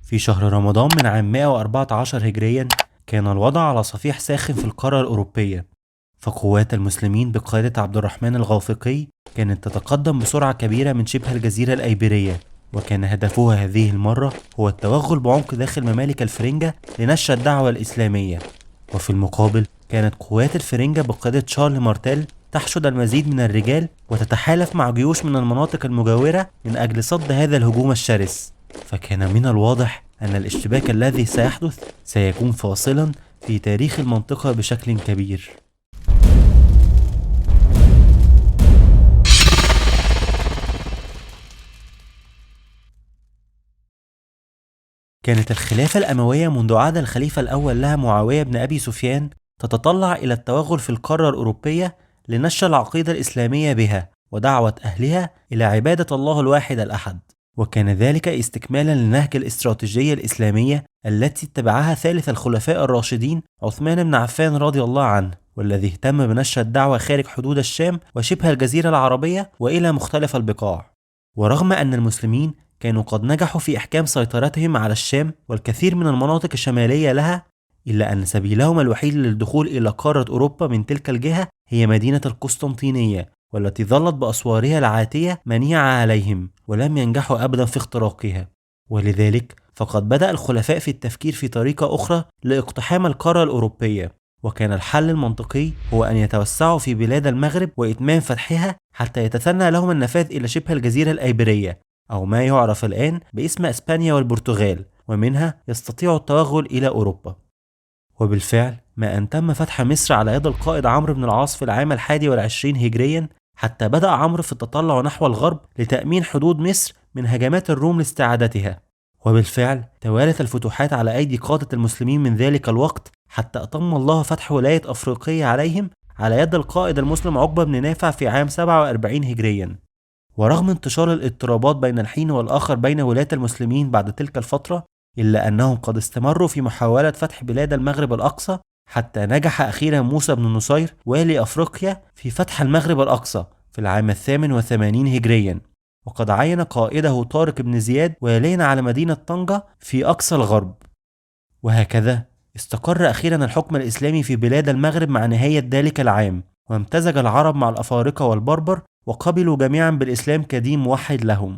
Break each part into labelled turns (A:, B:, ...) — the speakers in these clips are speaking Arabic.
A: في شهر رمضان من عام 114 هجريا كان الوضع على صفيح ساخن في القارة الأوروبية، فقوات المسلمين بقيادة عبد الرحمن الغوثقي كانت تتقدم بسرعة كبيرة من شبه الجزيرة الأيبيرية، وكان هدفها هذه المرة هو التوغل بعمق داخل ممالك الفرنجة لنشر الدعوة الإسلامية. وفي المقابل كانت قوات الفرنجة بقيادة شارل مارتيل تحشد المزيد من الرجال وتتحالف مع جيوش من المناطق المجاورة من أجل صد هذا الهجوم الشرس. فكان من الواضح أن الاشتباك الذي سيحدث سيكون فاصلا في تاريخ المنطقة بشكل كبير. كانت الخلافة الأموية منذ عهد الخليفة الأول لها معاوية بن أبي سفيان تتطلع إلى التوغل في القارة الأوروبية لنشر العقيدة الإسلامية بها ودعوة أهلها إلى عبادة الله الواحد الأحد، وكان ذلك استكمالا للنهج الاستراتيجية الإسلامية التي اتبعها ثالث الخلفاء الراشدين عثمان بن عفان رضي الله عنه، والذي اهتم بنشر الدعوة خارج حدود الشام وشبه الجزيرة العربية وإلى مختلف البقاع. ورغم أن المسلمين كانوا قد نجحوا في إحكام سيطرتهم على الشام والكثير من المناطق الشمالية لها، إلا أن سبيلهم الوحيد للدخول إلى قارة أوروبا من تلك الجهة هي مدينة القسطنطينية، والتي ظلت بأسوارها العاتية منيعة عليهم ولم ينجحوا أبدا في اختراقها. ولذلك فقد بدأ الخلفاء في التفكير في طريقة أخرى لاقتحام القارة الأوروبية، وكان الحل المنطقي هو أن يتوسعوا في بلاد المغرب وإتمام فتحها حتى يتثنى لهم النفاذ إلى شبه الجزيرة الأيبيرية، أو ما يعرف الآن باسم إسبانيا والبرتغال، ومنها يستطيع التوغل إلى أوروبا. وبالفعل ما أن تم فتح مصر على يد القائد عمرو بن العاص في العام 21 هجريا، حتى بدأ عمرو في التطلع نحو الغرب لتأمين حدود مصر من هجمات الروم لاستعادتها. وبالفعل توالت الفتوحات على أيدي قادة المسلمين من ذلك الوقت حتى أتم الله فتح ولاية أفريقية عليهم على يد القائد المسلم عقبة بن نافع في عام 47 هجريا. ورغم انتشار الاضطرابات بين الحين والآخر بين ولاة المسلمين بعد تلك الفترة، إلا أنهم قد استمروا في محاولة فتح بلاد المغرب الأقصى، حتى نجح أخيرا موسى بن نصير والي أفريقيا في فتح المغرب الأقصى في العام 88 هجريا، وقد عين قائده طارق بن زياد واليا على مدينة طنجة في أقصى الغرب. وهكذا استقر أخيرا الحكم الإسلامي في بلاد المغرب مع نهاية ذلك العام، وامتزج العرب مع الأفارقة والبربر وقبلوا جميعا بالإسلام كدين موحد لهم.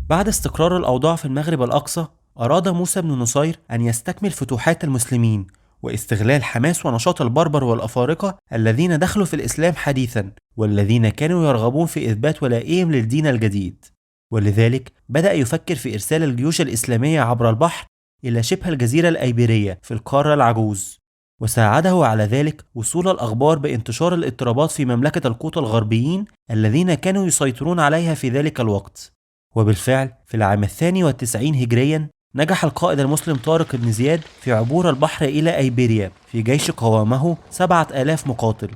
A: بعد استقرار الأوضاع في المغرب الأقصى، أراد موسى بن نصير أن يستكمل فتوحات المسلمين واستغلال حماس ونشاط البربر والأفارقة الذين دخلوا في الإسلام حديثا، والذين كانوا يرغبون في إثبات ولائهم للدين الجديد. ولذلك بدأ يفكر في إرسال الجيوش الإسلامية عبر البحر إلى شبه الجزيرة الأيبيرية في القارة العجوز، وساعده على ذلك وصول الأخبار بانتشار الاضطرابات في مملكة القوط الغربيين الذين كانوا يسيطرون عليها في ذلك الوقت. وبالفعل في العام 92 هجريا نجح القائد المسلم طارق بن زياد في عبور البحر إلى أيبيريا في جيش قوامه 7000 مقاتل،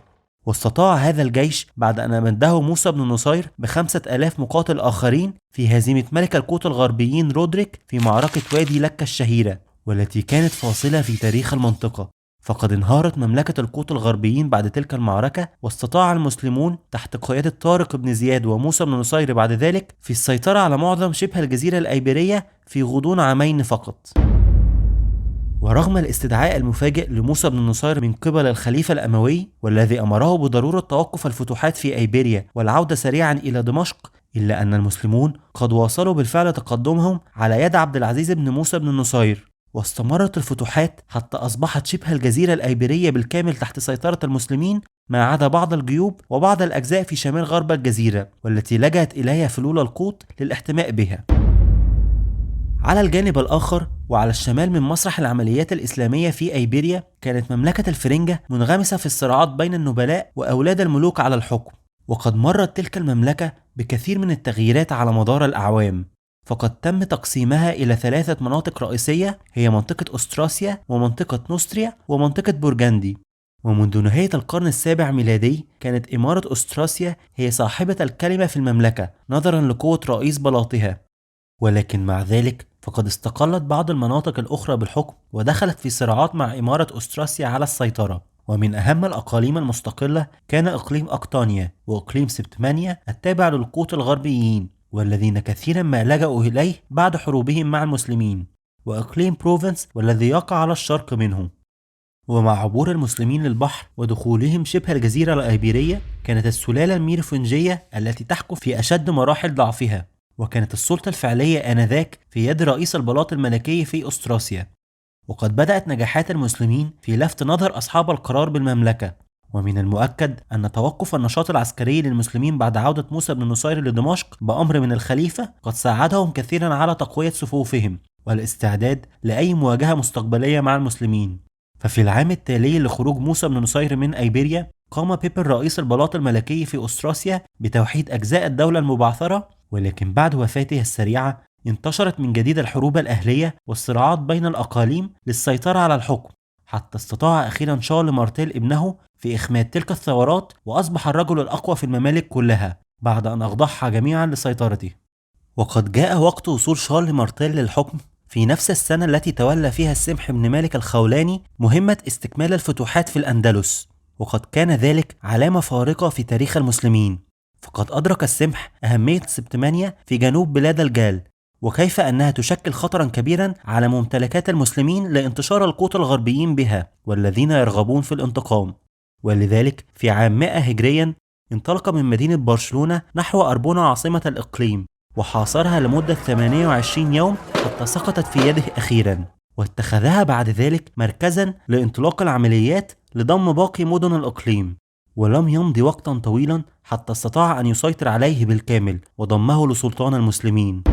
A: واستطاع هذا الجيش بعد أن أمده موسى بن نصير ب5000 مقاتل آخرين في هزيمة ملك القوط الغربيين رودريك في معركة وادي لكة الشهيرة، والتي كانت فاصلة في تاريخ المنطقة. فقد انهارت مملكة القوط الغربيين بعد تلك المعركة، واستطاع المسلمون تحت قيادة طارق بن زياد وموسى بن نصير بعد ذلك في السيطرة على معظم شبه الجزيرة الأيبيرية في غضون عامين فقط. ورغم الاستدعاء المفاجئ لموسى بن نصير من قبل الخليفة الأموي والذي أمره بضرورة توقف الفتوحات في أيبيريا والعودة سريعا إلى دمشق، إلا أن المسلمون قد واصلوا بالفعل تقدمهم على يد عبد العزيز بن موسى بن نصير، واستمرت الفتوحات حتى أصبحت شبه الجزيرة الأيبيرية بالكامل تحت سيطرة المسلمين، ما عدا بعض الجيوب وبعض الأجزاء في شمال غرب الجزيرة والتي لجأت إليها فلول القوط للاحتماء بها. على الجانب الآخر وعلى الشمال من مسرح العمليات الإسلامية في أيبيريا، كانت مملكة الفرنجة منغمسة في الصراعات بين النبلاء وأولاد الملوك على الحكم، وقد مرت تلك المملكة بكثير من التغييرات على مدار الأعوام. فقد تم تقسيمها إلى 3 مناطق رئيسية، هي منطقة أستراسيا ومنطقة نوستريا ومنطقة بورغاندي. ومنذ نهاية القرن السابع ميلادي كانت إمارة أستراسيا هي صاحبة الكلمة في المملكة نظرا لقوة رئيس بلاطها، ولكن مع ذلك فقد استقلت بعض المناطق الأخرى بالحكم ودخلت في صراعات مع إمارة أستراسيا على السيطرة. ومن أهم الأقاليم المستقلة كان إقليم أقطانيا وإقليم سبتمانيا التابع للقوط الغربيين، والذين كثيرا ما لجأوا إليه بعد حروبهم مع المسلمين، وإقليم بروفنس والذي يقع على الشرق منه. ومع عبور المسلمين للبحر ودخولهم شبه الجزيرة الأيبيرية، كانت السلالة الميروفنجية التي تحكم في أشد مراحل ضعفها، وكانت السلطة الفعلية آنذاك في يد رئيس البلاط الملكي في أستراسيا. وقد بدأت نجاحات المسلمين في لفت نظر أصحاب القرار بالمملكة، ومن المؤكد أن توقف النشاط العسكري للمسلمين بعد عودة موسى بن نصير لدمشق بأمر من الخليفة قد ساعدهم كثيرا على تقوية صفوفهم والاستعداد لأي مواجهة مستقبلية مع المسلمين. ففي العام التالي لخروج موسى بن نصير من أيبيريا، قام بيبر رئيس البلاط الملكي في أستراسيا بتوحيد أجزاء الدولة المبعثرة، ولكن بعد وفاته السريعة انتشرت من جديد الحروب الأهلية والصراعات بين الأقاليم للسيطرة على الحكم، حتى استطاع أخيرا شارل مارتيل ابنه في إخماد تلك الثورات، وأصبح الرجل الأقوى في الممالك كلها بعد أن أخضعها جميعا لسيطرته. وقد جاء وقت وصول شارل مارتيل للحكم في نفس السنة التي تولى فيها السمح بن مالك الخولاني مهمة استكمال الفتوحات في الأندلس، وقد كان ذلك علامة فارقة في تاريخ المسلمين. فقد أدرك السمح أهمية سبتمانيا في جنوب بلاد الجال، وكيف أنها تشكل خطرا كبيرا على ممتلكات المسلمين لانتشار القوط الغربيين بها والذين يرغبون في الانتقام. ولذلك في عام 100 هجريا انطلق من مدينة برشلونة نحو أربونة عاصمة الإقليم، وحاصرها لمدة 28 يوم حتى سقطت في يده أخيرا، واتخذها بعد ذلك مركزا لانطلاق العمليات لضم باقي مدن الإقليم. ولم يمضي وقتا طويلا حتى استطاع أن يسيطر عليه بالكامل وضمه لسلطان المسلمين،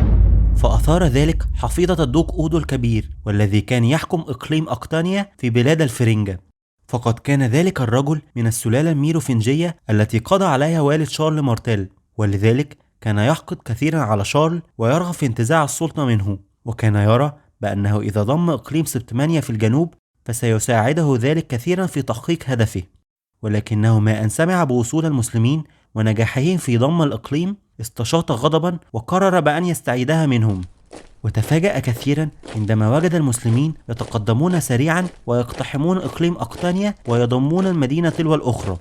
A: فأثار ذلك حفيظة الدوق أودو الكبير والذي كان يحكم إقليم أقطانيا في بلاد الفرنجة. فقد كان ذلك الرجل من السلالة الميروفنجية التي قضى عليها والد شارل مارتيل، ولذلك كان يحقد كثيرا على شارل ويرغب في انتزاع السلطة منه، وكان يرى بأنه إذا ضم إقليم سبتمانيا في الجنوب فسيساعده ذلك كثيرا في تحقيق هدفه. ولكنه ما أن سمع بوصول المسلمين ونجاحهم في ضم الإقليم استشاط غضبا وقرر بأن يستعيدها منهم، وتفاجأ كثيرا عندما وجد المسلمين يتقدمون سريعا ويقتحمون إقليم أقطانيا ويضمون المدينة تلو الأخرى.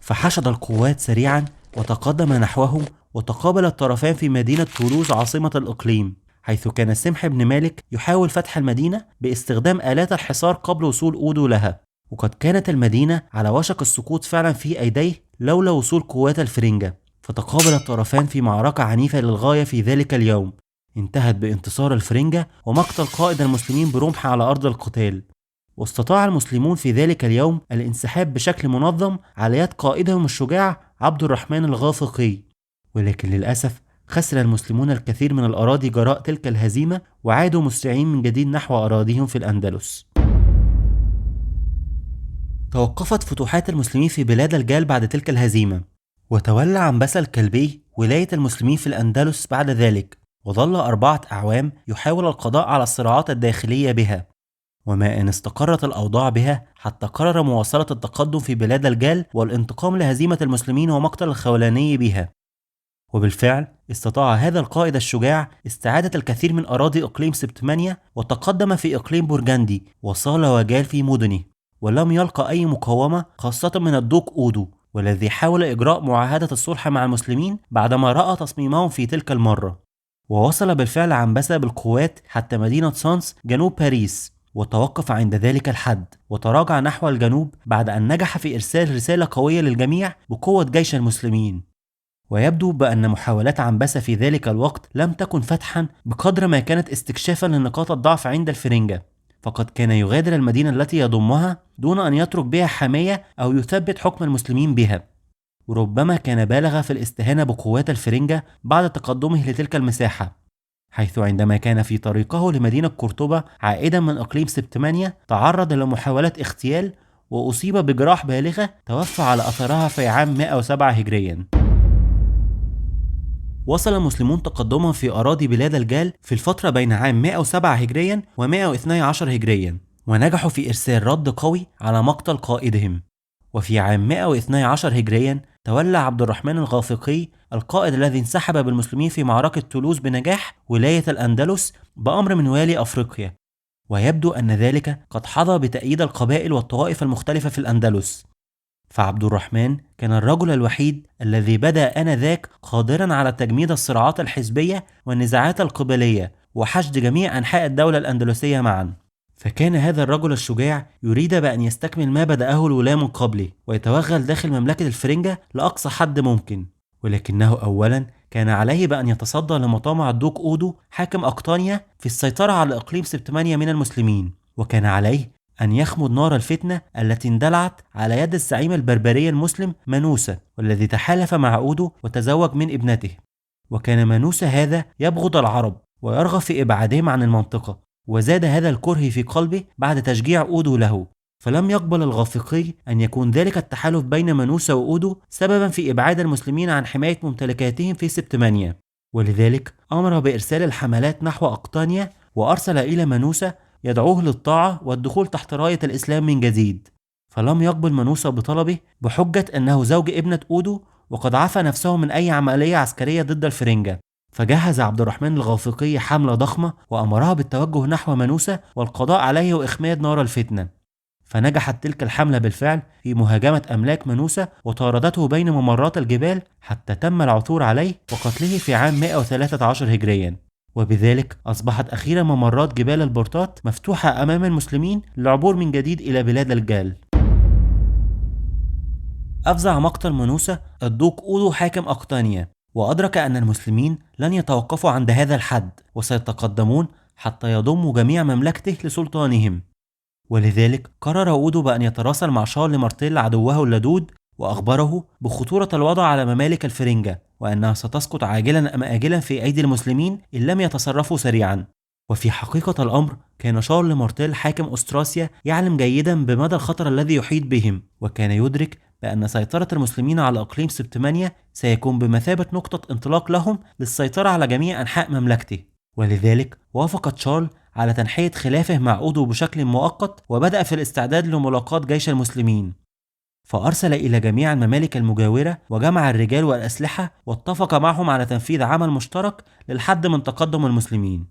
A: فحشد القوات سريعا وتقدم نحوهم، وتقابل الطرفان في مدينة تولوز عاصمة الإقليم، حيث كان السمح بن مالك يحاول فتح المدينة باستخدام آلات الحصار قبل وصول أودو لها. وقد كانت المدينة على وشك السقوط فعلا في أيديه لولا وصول قوات الفرنجة. فتقابل الطرفان في معركة عنيفة للغاية في ذلك اليوم، انتهت بانتصار الفرنجة ومقتل قائد المسلمين برمح على أرض القتال. واستطاع المسلمون في ذلك اليوم الانسحاب بشكل منظم على يد قائدهم الشجاع عبد الرحمن الغافقي. ولكن للأسف خسر المسلمون الكثير من الأراضي جراء تلك الهزيمة، وعادوا مسرعين من جديد نحو أراضيهم في الأندلس. توقفت فتوحات المسلمين في بلاد الجال بعد تلك الهزيمة، وتولى عنبسة الكلبي ولاية المسلمين في الأندلس بعد ذلك، وظل 4 أعوام يحاول القضاء على الصراعات الداخلية بها، وما أن استقرت الأوضاع بها حتى قرر مواصلة التقدم في بلاد الجال والانتقام لهزيمة المسلمين ومقتل الخولاني بها. وبالفعل استطاع هذا القائد الشجاع استعادة الكثير من أراضي إقليم سبتمانيا، وتقدم في إقليم بورجندي وصال وجال في مدنه، ولم يلقى أي مقاومة خاصة من الدوق أودو، والذي حاول إجراء معاهدة الصلح مع المسلمين بعدما رأى تصميمهم في تلك المرة. ووصل بالفعل عنبسة بالقوات حتى مدينة سانس جنوب باريس، وتوقف عند ذلك الحد وتراجع نحو الجنوب بعد أن نجح في إرسال رسالة قوية للجميع بقوة جيش المسلمين. ويبدو بأن محاولات عنبسة في ذلك الوقت لم تكن فتحا بقدر ما كانت استكشافا لنقاط الضعف عند الفرنجة، فقد كان يغادر المدينة التي يضمها دون أن يترك بها حماية أو يثبت حكم المسلمين بها. وربما كان بالغ في الاستهانة بقوات الفرنجة بعد تقدمه لتلك المساحة، حيث عندما كان في طريقه لمدينة قرطبة عائدا من إقليم سبتمانيا تعرض لمحاولات اغتيال وأصيب بجراح بالغة توفى على أثرها في عام 107 هجريا. وصل المسلمون تقدمهم في أراضي بلاد الجال في الفترة بين عام 107 هجريا و 112 هجريا، ونجحوا في إرسال رد قوي على مقتل قائدهم. وفي عام 112 هجريا تولى عبد الرحمن الغافقي القائد الذي انسحب بالمسلمين في معركة تولوز بنجاح ولاية الأندلس بأمر من والي أفريقيا، ويبدو أن ذلك قد حظى بتأييد القبائل والطوائف المختلفة في الأندلس. فعبد الرحمن كان الرجل الوحيد الذي بدأ آنذاك قادرا على تجميد الصراعات الحزبية والنزاعات القبلية وحشد جميع أنحاء الدولة الأندلسية معا. فكان هذا الرجل الشجاع يريد بأن يستكمل ما بدأه الولاة من قبله ويتوغل داخل مملكة الفرنجة لأقصى حد ممكن، ولكنه أولا كان عليه بأن يتصدى لمطامع الدوق أودو حاكم أقطانيا في السيطرة على إقليم سبتمانيا من المسلمين، وكان عليه أن يخمد نار الفتنة التي اندلعت على يد الزعيم البربري المسلم منوسة، والذي تحالف مع أودو وتزوج من ابنته. وكان منوسة هذا يبغض العرب ويرغب في إبعادهم عن المنطقة، وزاد هذا الكره في قلبه بعد تشجيع أودو له، فلم يقبل الغافقي أن يكون ذلك التحالف بين منوسة وأودو سببا في إبعاد المسلمين عن حماية ممتلكاتهم في سبتمانيا، ولذلك أمر بإرسال الحملات نحو أقطانيا، وأرسل إلى منوسة يدعوه للطاعة والدخول تحت راية الإسلام من جديد. فلم يقبل منوسة بطلبه بحجة أنه زوج ابنة أودو وقد عفى نفسه من أي عملية عسكرية ضد الفرنجة. فجهز عبد الرحمن الغافقي حملة ضخمة وأمرها بالتوجه نحو منوسة والقضاء عليه وإخماد نار الفتنة. فنجحت تلك الحملة بالفعل في مهاجمة أملاك منوسة وطاردته بين ممرات الجبال حتى تم العثور عليه وقتله في عام 113 هجريا، وبذلك أصبحت أخيرا ممرات جبال البرطات مفتوحة أمام المسلمين للعبور من جديد إلى بلاد الجال. أفزع مقتل منوسة الدوق أودو حاكم أقطانيا، وأدرك أن المسلمين لن يتوقفوا عند هذا الحد وسيتقدمون حتى يضموا جميع مملكته لسلطانهم، ولذلك قرر أودو بأن يتراسل مع شارل مارتيل عدوه اللدود وأخبره بخطورة الوضع على ممالك الفرنجة وأنها ستسقط عاجلا أم آجلا في أيدي المسلمين إن لم يتصرفوا سريعا. وفي حقيقة الأمر كان شارل مارتيل حاكم أستراسيا يعلم جيدا بمدى الخطر الذي يحيط بهم، وكان يدرك بأن سيطرة المسلمين على إقليم سبتمانيا سيكون بمثابة نقطة انطلاق لهم للسيطرة على جميع أنحاء مملكته، ولذلك وافق شارل على تنحية خلافه مع أودو بشكل مؤقت وبدأ في الاستعداد لملاقاة جيش المسلمين. فأرسل إلى جميع الممالك المجاورة وجمع الرجال والأسلحة واتفق معهم على تنفيذ عمل مشترك للحد من تقدم المسلمين.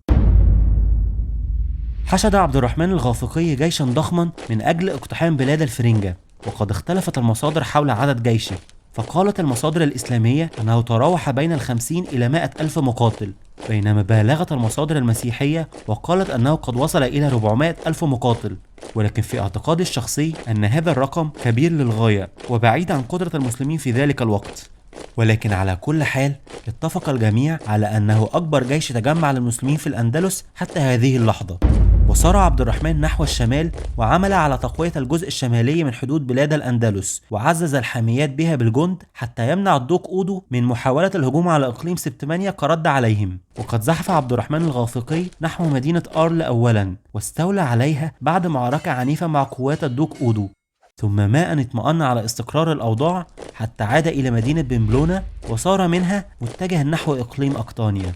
A: حشد عبد الرحمن الغافقي جيشا ضخما من أجل اقتحام بلاد الفرنجة، وقد اختلفت المصادر حول عدد جيشه، فقالت المصادر الإسلامية أنه تراوح بين 50 إلى 100 ألف مقاتل، بينما بالغت المصادر المسيحية وقالت أنه قد وصل إلى 400 ألف مقاتل. ولكن في اعتقادي الشخصي أن هذا الرقم كبير للغاية وبعيد عن قدرة المسلمين في ذلك الوقت. ولكن على كل حال اتفق الجميع على أنه أكبر جيش تجمع للمسلمين في الأندلس حتى هذه اللحظة. وصار عبد الرحمن نحو الشمال وعمل على تقوية الجزء الشمالي من حدود بلاد الأندلس، وعزز الحاميات بها بالجند حتى يمنع الدوق أودو من محاولة الهجوم على إقليم سبتمانيا كرد عليهم. وقد زحف عبد الرحمن الغافقي نحو مدينة أرل أولا واستولى عليها بعد معركة عنيفة مع قوات الدوق أودو، ثم ما أن اطمأن على استقرار الأوضاع حتى عاد إلى مدينة بمبلونة وصار منها متجها نحو إقليم أقطانيا.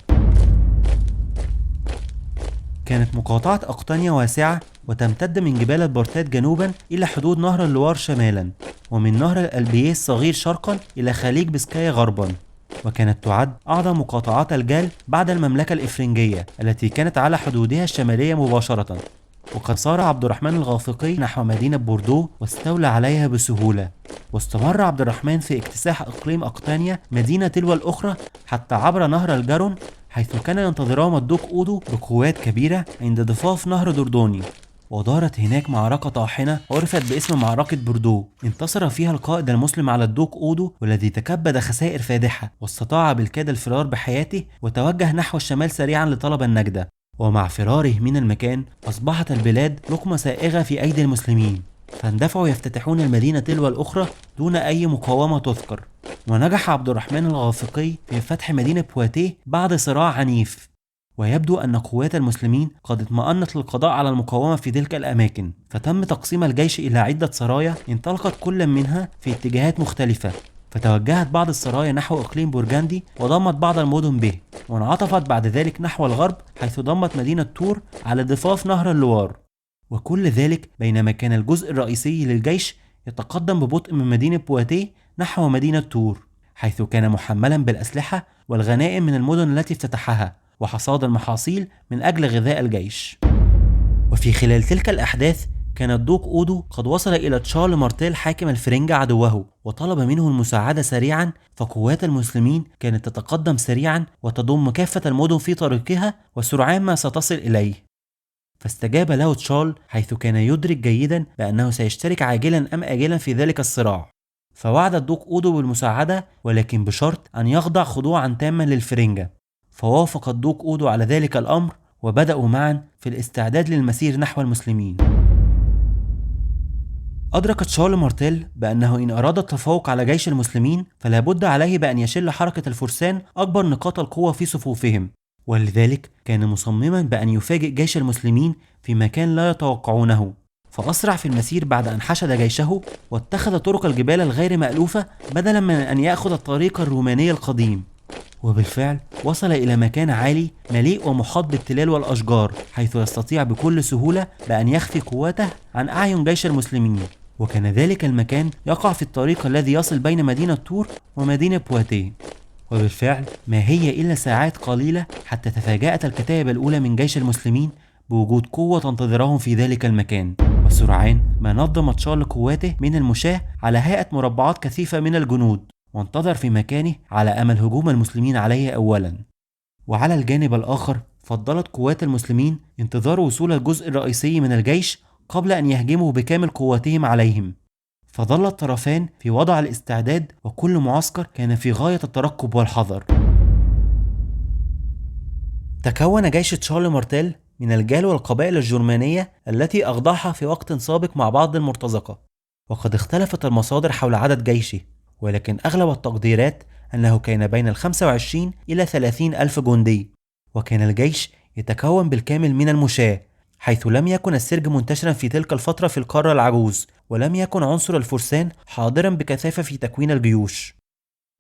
A: كانت مقاطعة أقطانيا واسعة وتمتد من جبال البرتات جنوبا إلى حدود نهر اللوار شمالا، ومن نهر الألبييه الصغير شرقا إلى خليج بسكايا غربا، وكانت تعد أعظم مقاطعات الجال بعد المملكة الإفرنجية التي كانت على حدودها الشمالية مباشرة. وقد صار عبد الرحمن الغافقي نحو مدينة بوردو واستولى عليها بسهولة، واستمر عبد الرحمن في اكتساح إقليم أقطانيا مدينة تلو الأخرى حتى عبر نهر الجارون، حيث كان ينتظرهم الدوق أودو بقوات كبيرة عند ضفاف نهر دردوني. ودارت هناك معركة طاحنة عرفت باسم معركة بوردو، انتصر فيها القائد المسلم على الدوق أودو والذي تكبد خسائر فادحة، واستطاع بالكاد الفرار بحياته وتوجه نحو الشمال سريعا لطلب النجدة. ومع فراره من المكان أصبحت البلاد لقمة سائغة في أيدي المسلمين، فاندفعوا يفتتحون المدينة تلو الأخرى دون أي مقاومة تذكر. ونجح عبد الرحمن الغافقي في فتح مدينة بواتيه بعد صراع عنيف، ويبدو أن قوات المسلمين قد اطمأنت للقضاء على المقاومة في تلك الأماكن، فتم تقسيم الجيش إلى عدة سرايا انطلقت كل منها في اتجاهات مختلفة. فتوجهت بعض السرايا نحو إقليم بورجاندي وضمت بعض المدن به، وانعطفت بعد ذلك نحو الغرب حيث ضمت مدينة تور على ضفاف نهر اللوار. وكل ذلك بينما كان الجزء الرئيسي للجيش يتقدم ببطء من مدينة بواتيه نحو مدينة تور، حيث كان محملا بالأسلحة والغنائم من المدن التي افتتحها وحصاد المحاصيل من أجل غذاء الجيش. وفي خلال تلك الأحداث كان الدوق أودو قد وصل إلى تشارل مارتيل حاكم الفرنجة عدوه وطلب منه المساعدة سريعا، فقوات المسلمين كانت تتقدم سريعا وتضم كافة المدن في طريقها وسرعان ما ستصل إليه. فاستجاب له تشارل حيث كان يدرك جيدا بأنه سيشترك عاجلا أم آجلا في ذلك الصراع، فوعد الدوق أودو بالمساعدة ولكن بشرط أن يخضع خضوعا تاما للفرنجة. فوافق الدوق أودو على ذلك الأمر وبدأوا معا في الاستعداد للمسير نحو المسلمين. أدرك تشارل مارتيل بأنه إن أراد التفوق على جيش المسلمين فلا بد عليه بأن يشل حركة الفرسان أكبر نقاط القوة في صفوفهم، ولذلك كان مصمما بأن يفاجئ جيش المسلمين في مكان لا يتوقعونه. فأسرع في المسير بعد أن حشد جيشه واتخذ طرق الجبال الغير مألوفة بدلا من أن يأخذ الطريق الروماني القديم. وبالفعل وصل إلى مكان عالي مليء ومحاط بالتلال والأشجار، حيث يستطيع بكل سهولة بأن يخفي قواته عن أعين جيش المسلمين. وكان ذلك المكان يقع في الطريق الذي يصل بين مدينة طور ومدينة بواتيه. وبالفعل ما هي إلا ساعات قليلة حتى تفاجأت الكتائب الأولى من جيش المسلمين بوجود قوة تنتظرهم في ذلك المكان، وسرعان ما نظم تشارل قواته من المشاة على هيئة مربعات كثيفة من الجنود، وانتظر في مكانه على أمل هجوم المسلمين عليه أولا. وعلى الجانب الآخر فضلت قوات المسلمين انتظار وصول الجزء الرئيسي من الجيش قبل أن يهجموا بكامل قواتهم عليهم. فظل الطرفان في وضع الاستعداد وكل معسكر كان في غاية الترقب والحذر. تكون جيش تشارل مارتيل من الجال والقبائل الجرمانية التي أخضعها في وقت سابق مع بعض المرتزقة، وقد اختلفت المصادر حول عدد جيشه، ولكن أغلب التقديرات أنه كان بين 25 إلى 30 ألف جندي. وكان الجيش يتكون بالكامل من المشاة، حيث لم يكن السرج منتشرا في تلك الفترة في القارة العجوز، ولم يكن عنصر الفرسان حاضرا بكثافة في تكوين الجيوش.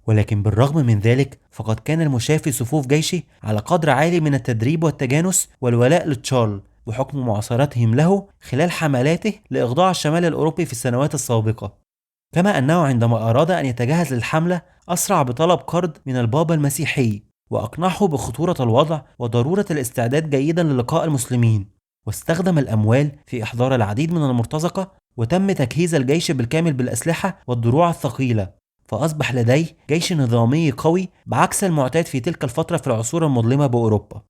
A: ولكن بالرغم من ذلك فقد كان المشاة في صفوف جيشه على قدر عالي من التدريب والتجانس والولاء لتشارل بحكم معاصرتهم له خلال حملاته لإخضاع الشمال الأوروبي في السنوات السابقة. كما أنه عندما أراد أن يتجهز للحملة أسرع بطلب قرض من البابا المسيحي وأقنعه بخطورة الوضع وضرورة الاستعداد جيدا للقاء المسلمين، واستخدم الأموال في إحضار العديد من المرتزقة، وتم تجهيز الجيش بالكامل بالأسلحة والدروع الثقيلة، فأصبح لديه جيش نظامي قوي بعكس المعتاد في تلك الفترة في العصور المظلمة بأوروبا.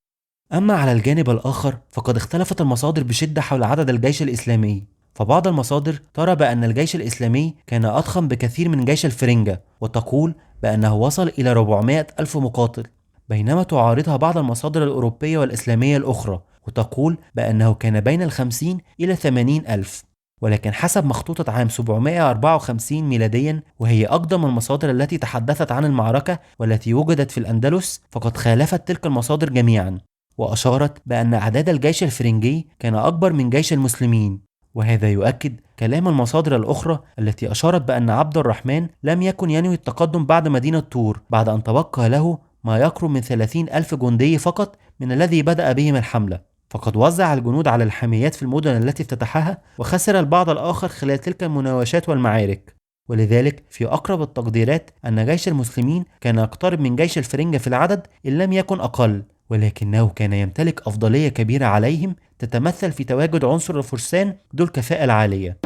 A: أما على الجانب الآخر فقد اختلفت المصادر بشدة حول عدد الجيش الإسلامي، فبعض المصادر ترى بأن الجيش الإسلامي كان أضخم بكثير من جيش الفرنجة وتقول بأنه وصل إلى 400 ألف مقاتل، بينما تعارضها بعض المصادر الأوروبية والإسلامية الأخرى وتقول بأنه كان بين 50 إلى 80 ألف. ولكن حسب مخطوطة عام 754 ميلاديا، وهي أقدم المصادر التي تحدثت عن المعركة والتي وجدت في الأندلس، فقد خالفت تلك المصادر جميعا، وأشارت بأن أعداد الجيش الفرنجي كان أكبر من جيش المسلمين. وهذا يؤكد كلام المصادر الأخرى التي أشارت بأن عبد الرحمن لم يكن ينوي التقدم بعد مدينة طور بعد أن تبقى له ما يقرب من 30 ألف جندي فقط من الذي بدأ بهم الحملة. فقد وزع الجنود على الحاميات في المدن التي افتتحها، وخسر البعض الآخر خلال تلك المناوشات والمعارك. ولذلك في أقرب التقديرات أن جيش المسلمين كان يقترب من جيش الفرنجة في العدد إن لم يكن أقل، ولكنه كان يمتلك أفضلية كبيرة عليهم تتمثل في تواجد عنصر الفرسان ذو الكفاءة العالية.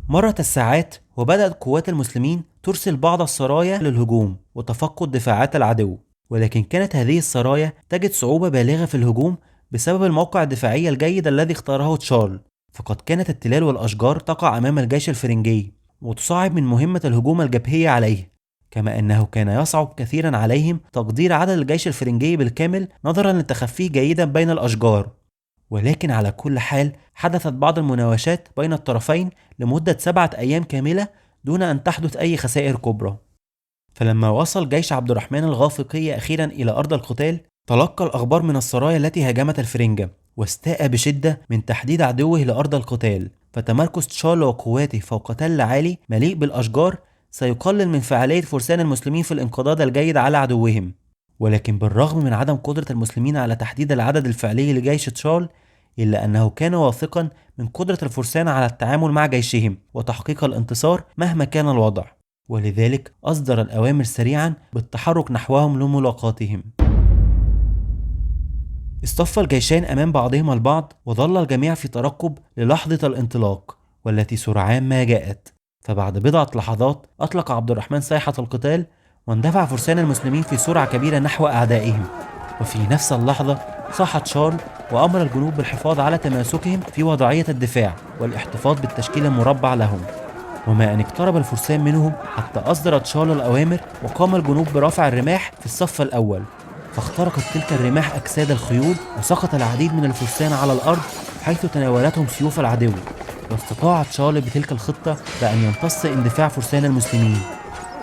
A: مرت الساعات وبدأت قوات المسلمين ترسل بعض السرايا للهجوم وتفقد دفاعات العدو، ولكن كانت هذه السرايا تجد صعوبة بالغة في الهجوم بسبب الموقع الدفاعي الجيد الذي اختاره تشارل، فقد كانت التلال والأشجار تقع أمام الجيش الفرنجي وتصعب من مهمة الهجوم الجبهية عليه، كما أنه كان يصعب كثيرا عليهم تقدير عدد الجيش الفرنجي بالكامل نظرا لتخفيه جيدا بين الأشجار. ولكن على كل حال حدثت بعض المناوشات بين الطرفين لمدة 7 أيام كاملة دون أن تحدث أي خسائر كبرى. فلما وصل جيش عبد الرحمن الغافقي أخيرا إلى أرض القتال، تلقى الأخبار من السرايا التي هاجمت الفرنجة واستاء بشدة من تحديد عدوه لأرض القتال، فتمركز تشارل وقواته فوق تل عالي مليء بالأشجار سيقلل من فعالية فرسان المسلمين في الانقضاض الجيد على عدوهم. ولكن بالرغم من عدم قدرة المسلمين على تحديد العدد الفعلي لجيش تشارل، إلا أنه كان واثقا من قدرة الفرسان على التعامل مع جيشهم وتحقيق الانتصار مهما كان الوضع، ولذلك أصدر الأوامر سريعا بالتحرك نحوهم لملاقاتهم. اصطف الجيشان أمام بعضهما البعض، وظل الجميع في ترقب للحظة الانطلاق، والتي سرعان ما جاءت. فبعد بضعة لحظات أطلق عبد الرحمن صيحة القتال، واندفع فرسان المسلمين في سرعة كبيرة نحو أعدائهم. وفي نفس اللحظة صاح تشارل، وأمر الجنود بالحفاظ على تماسكهم في وضعية الدفاع والاحتفاظ بالتشكيل المربع لهم. وما أن اقترب الفرسان منهم حتى أصدر تشارل الأوامر، وقام الجنود برفع الرماح في الصف الأول، فاخترقت تلك الرماح أجساد الخيول، وسقط العديد من الفرسان على الأرض حيث تناولتهم سيوف العدو. واستطاع تشارل بتلك الخطة بأن يمتص اندفاع فرسان المسلمين،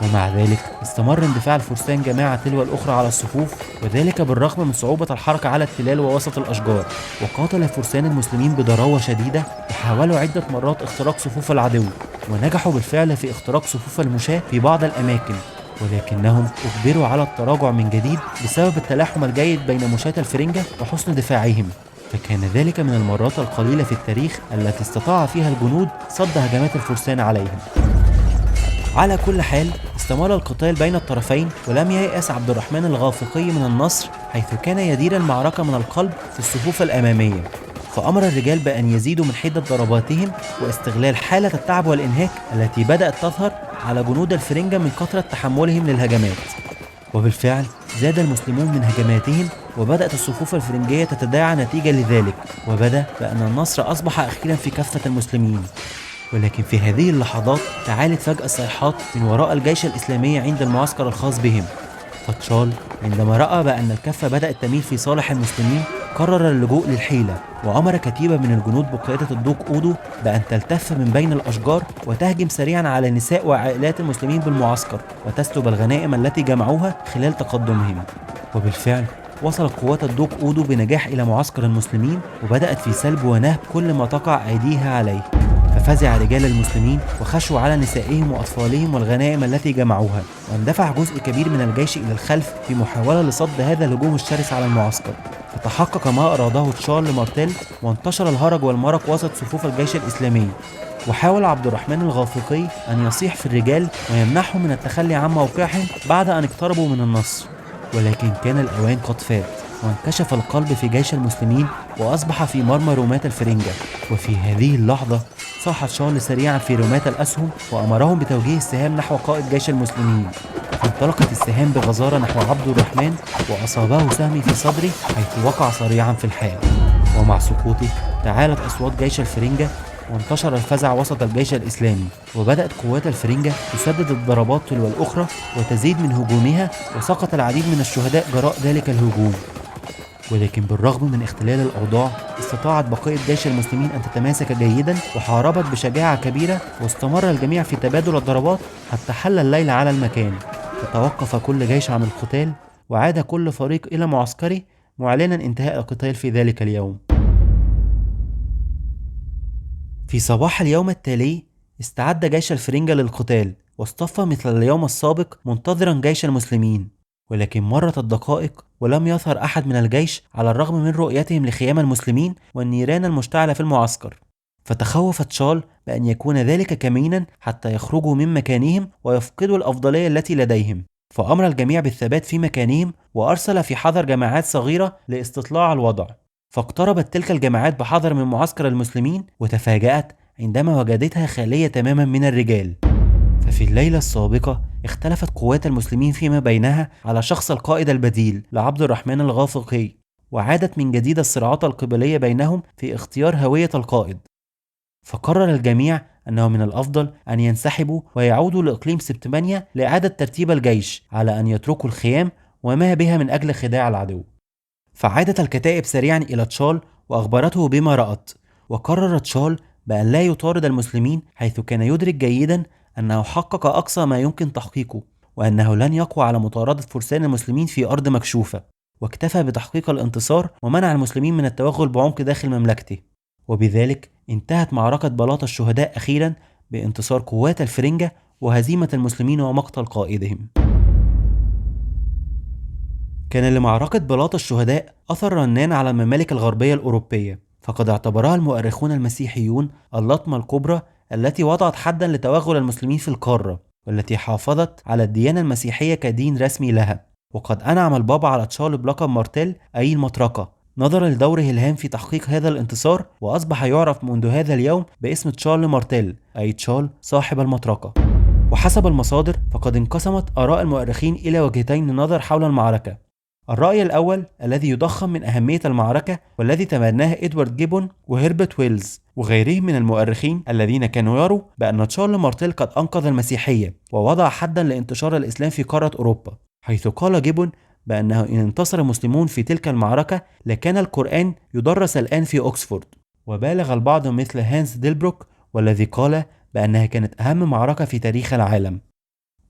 A: ومع ذلك استمر اندفاع الفرسان جماعة تلو الأخرى على الصفوف، وذلك بالرغم من صعوبة الحركة على التلال ووسط الأشجار. وقاتل فرسان المسلمين بضراوة شديدة، وحاولوا عدة مرات اختراق صفوف العدو، ونجحوا بالفعل في اختراق صفوف المشاة في بعض الأماكن، ولكنهم أجبروا على التراجع من جديد بسبب التلاحم الجيد بين مشاة الفرنجة وحسن دفاعهم. فكان ذلك من المرات القليلة في التاريخ التي استطاع فيها الجنود صد هجمات الفرسان عليهم. على كل حال، استمر القتال بين الطرفين، ولم ييأس عبد الرحمن الغافقي من النصر، حيث كان يدير المعركة من القلب في الصفوف الأمامية. فأمر الرجال بأن يزيدوا من حدة ضرباتهم، واستغلال حالة التعب والإنهاك التي بدأت تظهر على جنود الفرنجة من كثرة تحملهم للهجمات. وبالفعل زاد المسلمون من هجماتهم، وبدأت الصفوف الفرنجية تتداعى نتيجة لذلك، وبدأ بأن النصر أصبح أخيرا في كفة المسلمين. ولكن في هذه اللحظات تعالت فجأة الصيحات من وراء الجيش الإسلامي عند المعسكر الخاص بهم. فتشال عندما رأى بأن الكفة بدأت تميل في صالح المسلمين قرر اللجوء للحيلة، وأمر كتيبة من الجنود بقيادة الدوق أودو بأن تلتف من بين الأشجار وتهجم سريعا على نساء وعائلات المسلمين بالمعسكر، وتسلب الغنائم التي جمعوها خلال تقدمهم. وبالفعل وصلت قوات الدوق أودو بنجاح إلى معسكر المسلمين، وبدأت في سلب ونهب كل ما تقع أيديها عليه. ففزع رجال المسلمين وخشوا على نسائهم وأطفالهم والغنائم التي جمعوها، واندفع جزء كبير من الجيش إلى الخلف في محاولة لصد هذا الهجوم الشرس على المعسكر. فتحقق ما أراده تشارل مارتيل، وانتشر الهرج والمرق وسط صفوف الجيش الإسلامي. وحاول عبد الرحمن الغافقي أن يصيح في الرجال ويمنعهم من التخلي عن موقعهم بعد أن اقتربوا من النصر، ولكن كان الأوان قد فات، وانكشف القلب في جيش المسلمين، وأصبح في مرمى رماة الفرنجة. وفي هذه اللحظة صاح تشارل سريعا في رماة الأسهم، وأمرهم بتوجيه السهام نحو قائد جيش المسلمين. فانطلقت السهام بغزارة نحو عبد الرحمن، وأصابه سهمي في صدره حيث وقع صريعا في الحال. ومع سقوطه تعالت أصوات جيش الفرنجة، وانتشر الفزع وسط الجيش الإسلامي، وبدأت قوات الفرنجة تسدد الضربات تلو الأخرى وتزيد من هجومها، وسقط العديد من الشهداء جراء ذلك الهجوم. ولكن بالرغم من اختلال الأوضاع استطاعت بقية جيش المسلمين أن تتماسك جيدا، وحاربت بشجاعة كبيرة، واستمر الجميع في تبادل الضربات حتى حل الليل على المكان. فتوقف كل جيش عن القتال، وعاد كل فريق إلى معسكره معلنا انتهاء القتال في ذلك اليوم. في صباح اليوم التالي استعد جيش الفرنجة للقتال، واصطف مثل اليوم السابق منتظرا جيش المسلمين. ولكن مرت الدقائق ولم يظهر أحد من الجيش، على الرغم من رؤيتهم لخيام المسلمين والنيران المشتعلة في المعسكر. فتخوف تشارل بأن يكون ذلك كمينا حتى يخرجوا من مكانهم ويفقدوا الأفضلية التي لديهم، فأمر الجميع بالثبات في مكانهم، وأرسل في حذر جماعات صغيرة لاستطلاع الوضع. فاقتربت تلك الجماعات بحذر من معسكر المسلمين، وتفاجأت عندما وجدتها خالية تماما من الرجال. ففي الليلة السابقة اختلفت قوات المسلمين فيما بينها على شخص القائد البديل لعبد الرحمن الغافقي، وعادت من جديد الصراعات القبلية بينهم في اختيار هوية القائد. فقرر الجميع أنه من الأفضل أن ينسحبوا ويعودوا لإقليم سبتمانيا لإعادة ترتيب الجيش، على أن يتركوا الخيام وما بها من أجل خداع العدو. فعادت الكتائب سريعا إلى تشارل وأخبرته بما رأت، وقرر تشارل بأن لا يطارد المسلمين، حيث كان يدرك جيدا أنه حقق أقصى ما يمكن تحقيقه، وأنه لن يقوى على مطاردة فرسان المسلمين في أرض مكشوفة، واكتفى بتحقيق الانتصار ومنع المسلمين من التوغل بعمق داخل مملكته. وبذلك انتهت معركة بلاط الشهداء أخيرا بانتصار قوات الفرنجة وهزيمة المسلمين ومقتل قائدهم. كان لمعركة بلاط الشهداء أثر رنان على الممالك الغربية الأوروبية، فقد اعتبرها المؤرخون المسيحيون اللطمة الكبرى التي وضعت حدا لتوغل المسلمين في القارة، والتي حافظت على الديانة المسيحية كدين رسمي لها. وقد أنعم البابا على تشارل بلقب مارتيل أي المطرقة، نظرا لدوره الهام في تحقيق هذا الانتصار، وأصبح يعرف منذ هذا اليوم باسم تشارل مارتيل، أي تشارل صاحب المطرقة. وحسب المصادر فقد انقسمت آراء المؤرخين إلى وجهتين النظر حول المعركة. الرأي الأول الذي يضخم من أهمية المعركة والذي تبناه إدوارد جيبون وهربرت ويلز وغيرهم من المؤرخين الذين كانوا يروا بأن تشارل مارتيل قد أنقذ المسيحية ووضع حدا لانتشار الإسلام في قارة أوروبا، حيث قال جيبون بأنه إن انتصر المسلمون في تلك المعركة لكان القرآن يدرس الآن في أكسفورد. وبالغ البعض مثل هانس ديلبروك والذي قال بأنها كانت أهم معركة في تاريخ العالم.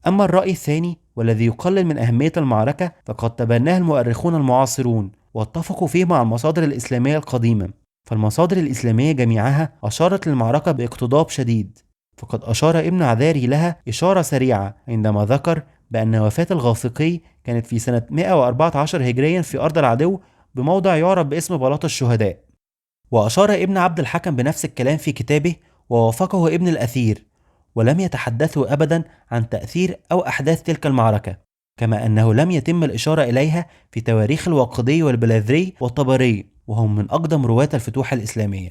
A: أما الرأي الثاني والذي يقلل من أهمية المعركة فقد تبناه المؤرخون المعاصرون واتفقوا فيه مع المصادر الإسلامية القديمة. فالمصادر الإسلامية جميعها أشارت للمعركة باقتضاب شديد، فقد أشار ابن عذاري لها إشارة سريعة عندما ذكر بأن وفاة الغافقي كانت في سنة 114 هجريا في أرض العدو بموضع يعرف باسم بلاط الشهداء. وأشار ابن عبد الحكم بنفس الكلام في كتابه، ووافقه ابن الأثير، ولم يتحدثوا أبدا عن تأثير أو أحداث تلك المعركة، كما أنه لم يتم الإشارة إليها في تواريخ الواقدي والبلاذري والطبري، وهم من أقدم رواة الفتوح الإسلامية.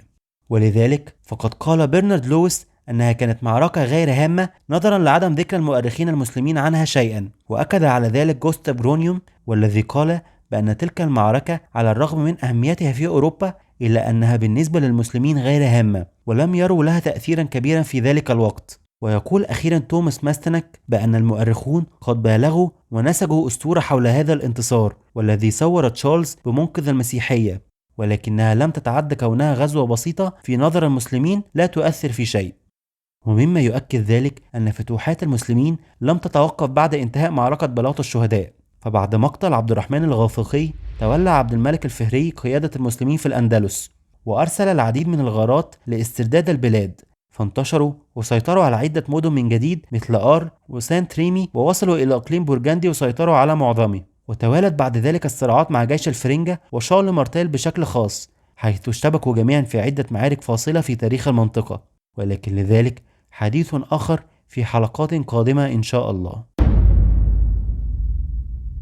A: ولذلك فقد قال برنارد لويس أنها كانت معركة غير هامة نظرا لعدم ذكر المؤرخين المسلمين عنها شيئا، وأكد على ذلك جوستاف برونيوم والذي قال بأن تلك المعركة على الرغم من أهميتها في أوروبا إلا أنها بالنسبة للمسلمين غير هامة ولم يروا لها تأثيرا كبيرا في ذلك الوقت. ويقول أخيرا توماس ماستنك بأن المؤرخون قد بالغوا ونسجوا أسطورة حول هذا الانتصار والذي صور تشارلز بمنقذ المسيحية، ولكنها لم تتعد كونها غزوة بسيطة في نظر المسلمين لا تؤثر في شيء. ومما يؤكد ذلك أن فتوحات المسلمين لم تتوقف بعد انتهاء معركة بلاط الشهداء، فبعد مقتل عبد الرحمن الغافقي تولى عبد الملك الفهري قيادة المسلمين في الأندلس، وأرسل العديد من الغارات لاسترداد البلاد، فانتشروا وسيطروا على عدة مدن من جديد مثل آر وسانت ريمي، ووصلوا إلى إقليم بورجاندي وسيطروا على معظمه. وتوالت بعد ذلك الصراعات مع جيش الفرنجة وشارل مارتيل بشكل خاص، حيث اشتبكوا جميعا في عدة معارك فاصلة في تاريخ المنطقة، ولكن لذلك حديث آخر في حلقات قادمة إن شاء الله.